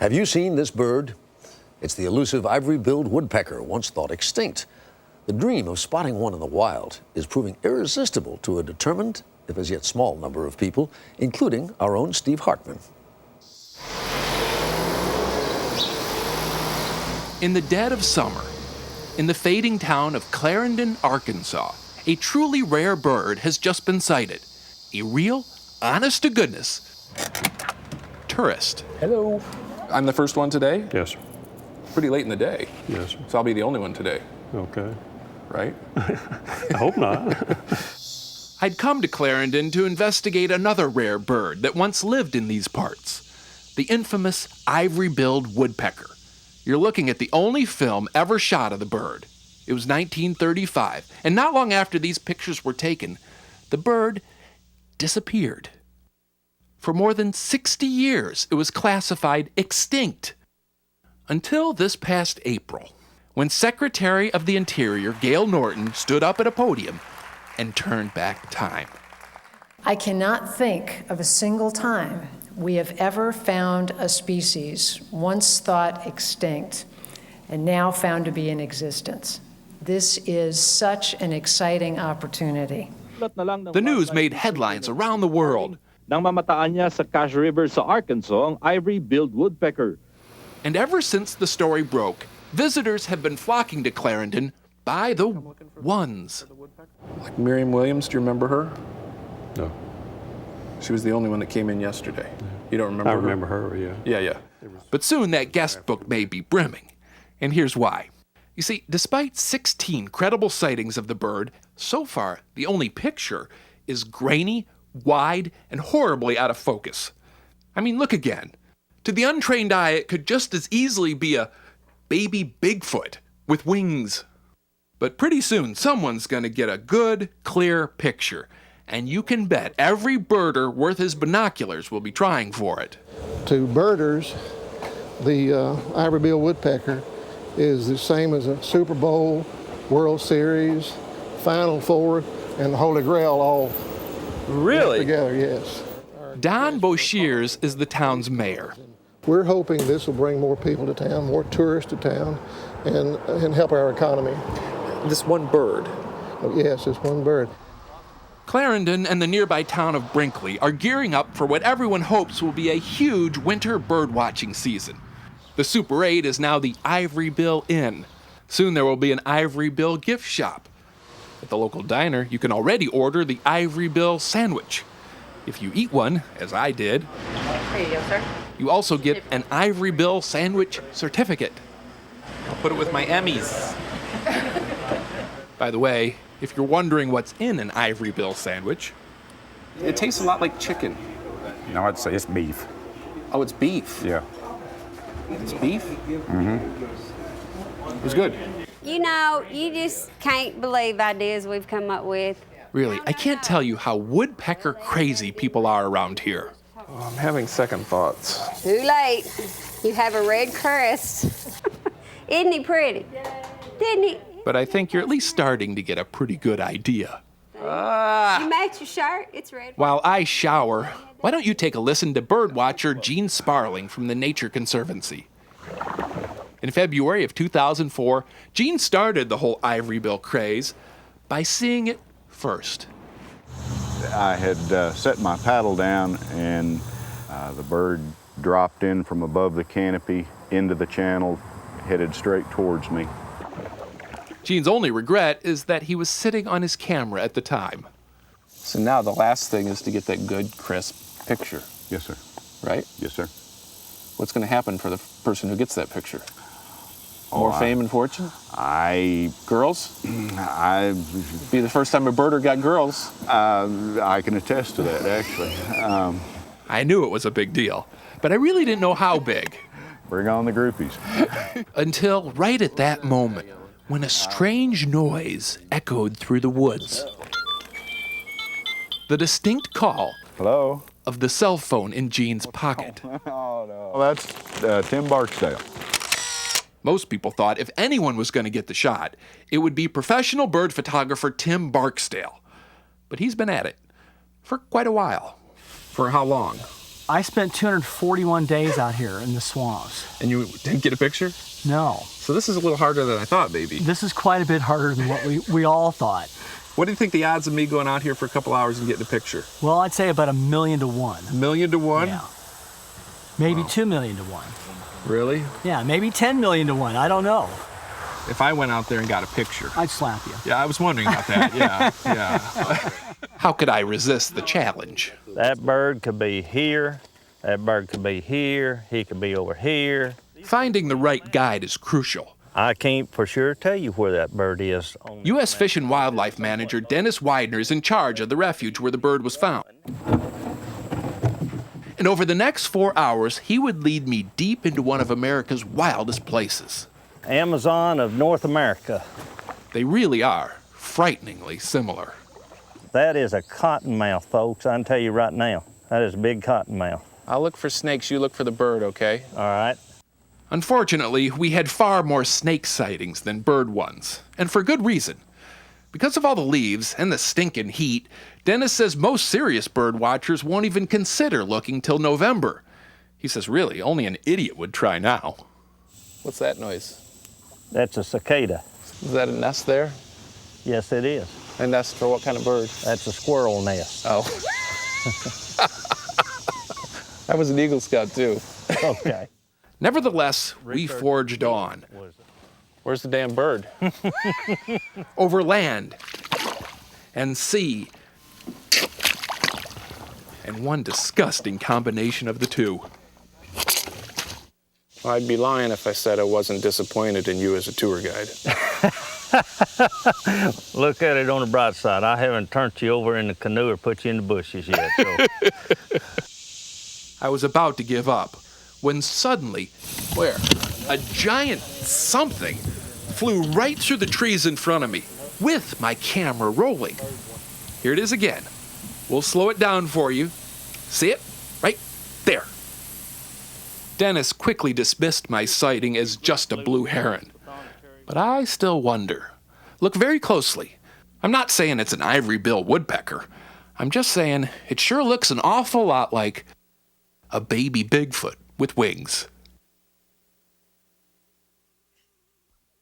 Have you seen this bird? It's the elusive ivory-billed woodpecker, once thought extinct. The dream of spotting one in the wild is proving irresistible to a determined, if as yet small, number of people, including our own Steve Hartman. In the dead of summer, in the fading town of Clarendon, Arkansas, a truly rare bird has just been sighted. A real, honest-to-goodness tourist. Hello. I'm the first one today? Yes, sir. Pretty late in the day. Yes, sir. So I'll be the only one today, Okay. right? I hope not. I'd come to Clarendon to investigate another rare bird that once lived in these parts, the infamous ivory-billed woodpecker. You're looking at the only film ever shot of the bird. It was 1935, and not long after these pictures were taken, the bird disappeared. For more than 60 years, it was classified extinct. Until this past April, when Secretary of the Interior Gail Norton stood up at a podium and turned back time. I cannot think of a single time we have ever found a species once thought extinct and now found to be in existence. This is such an exciting opportunity. The news made headlines around the world. Nang mamataan niya sa Cache River sa Arkansas ang ivory-billed woodpecker. And ever since the story broke, visitors have been flocking to Clarendon by the ones. Like Miriam Williams, do you remember her? No. She was the only one that came in yesterday. You don't remember I her? remember her, yeah. Yeah. But soon that guest book may be brimming. And here's why. You see, despite 16 credible sightings of the bird, so far the only picture is grainy, wide, and horribly out of focus. I mean, look again. To the untrained eye, it could just as easily be a baby Bigfoot with wings. But pretty soon, someone's going to get a good, clear picture. And you can bet every birder worth his binoculars will be trying for it. To birders, the ivory-billed woodpecker is the same as a Super Bowl, World Series, Final Four, and the Holy Grail all together, yes. Don Boshears is the town's mayor. We're hoping this will bring more people to town, more tourists to town, and help our economy. This one bird. Oh, yes, it's one bird. Clarendon and the nearby town of Brinkley are gearing up for what everyone hopes will be a huge winter bird-watching season. The Super 8 is now the Ivory Bill Inn. Soon there will be an Ivory Bill gift shop. At the local diner, you can already order the Ivory Bill sandwich. If you eat one, as I did, Here you go, sir. you also get an Ivory Bill sandwich certificate. I'll put it with my Emmys. By the way, if you're wondering what's in an Ivory Bill sandwich, It tastes a lot like chicken. No, I'd say it's beef. Oh, it's beef. Yeah. It's beef? Mm-hmm. It was good. You know, you just can't believe ideas we've come up with. really, I can't tell you how woodpecker crazy people are around here. Oh, I'm having second thoughts. Too late. You have a red crest. Isn't he pretty? Didn't he? But I think you're at least starting to get a pretty good idea. You match your shirt. It's red. While I shower, why don't you take a listen to birdwatcher Gene Sparling from the Nature Conservancy? In February of 2004, Gene started the whole ivory bill craze by seeing it first. I had set my paddle down and the bird dropped in from above the canopy into the channel, headed straight towards me. Gene's only regret is that he was sitting on his camera at the time. So now the last thing is to get that good, crisp picture, Yes, sir. right? Yes, sir. What's going to happen for the person who gets that picture? More fame and fortune? Girls? Be the first time a birder got girls. I can attest to that, actually. I knew it was a big deal, but I really didn't know how big. Bring on the groupies. Until right at that moment, when a strange noise echoed through the woods. The distinct call Hello? of the cell phone in Gene's pocket. Oh, no. Well, that's Tim Barksdale. Most people thought if anyone was going to get the shot, it would be professional bird photographer Tim Barksdale. But he's been at it for quite a while. For how long? I spent 241 days out here in the swamps. And you didn't get a picture? No. So this is a little harder than I thought, maybe. This is quite a bit harder than what we all thought. What do you think the odds of me going out here for a couple hours and getting a picture? Well, I'd say about 1,000,000 to 1. 1,000,000 to 1? Yeah. Maybe 2,000,000 to 1. Really? Yeah, maybe 10,000,000 to 1. I don't know. If I went out there and got a picture. I'd slap you. Yeah, I was wondering about that. Yeah, yeah. How could I resist the challenge? That bird could be here. That bird could be here. He could be over here. Finding the right guide is crucial. I can't for sure tell you where that bird is. U.S. Fish and Wildlife Manager Dennis Widener is in charge of the refuge where the bird was found. And over the next 4 hours, he would lead me deep into one of America's wildest places. Amazon of North America. They really are frighteningly similar. That is a cottonmouth, folks. I can tell you right now. That is a big cottonmouth. I'll look for snakes, you look for the bird, okay? All right. Unfortunately, we had far more snake sightings than bird ones, and for good reason. Because of all the leaves and the stinking heat, Dennis says most serious bird watchers won't even consider looking till November. He says really, only an idiot would try now. What's that noise? That's a cicada. Is that a nest there? Yes, it is. A nest for what kind of bird? That's a squirrel nest. Oh. I was an Eagle Scout too. Okay. Nevertheless, we forged on. Where's the damn bird? Over land and sea and one disgusting combination of the two. Well, I'd be lying if I said I wasn't disappointed in you as a tour guide. Look at it on the bright side. I haven't turned you over in the canoe or put you in the bushes yet. So. I was about to give up when suddenly, where? A giant something flew right through the trees in front of me with my camera rolling. Here it is again. We'll slow it down for you. See it? Right there. Dennis quickly dismissed my sighting as just a blue heron. But I still wonder. Look very closely. I'm not saying it's an ivory-billed woodpecker. I'm just saying it sure looks an awful lot like a baby Bigfoot with wings.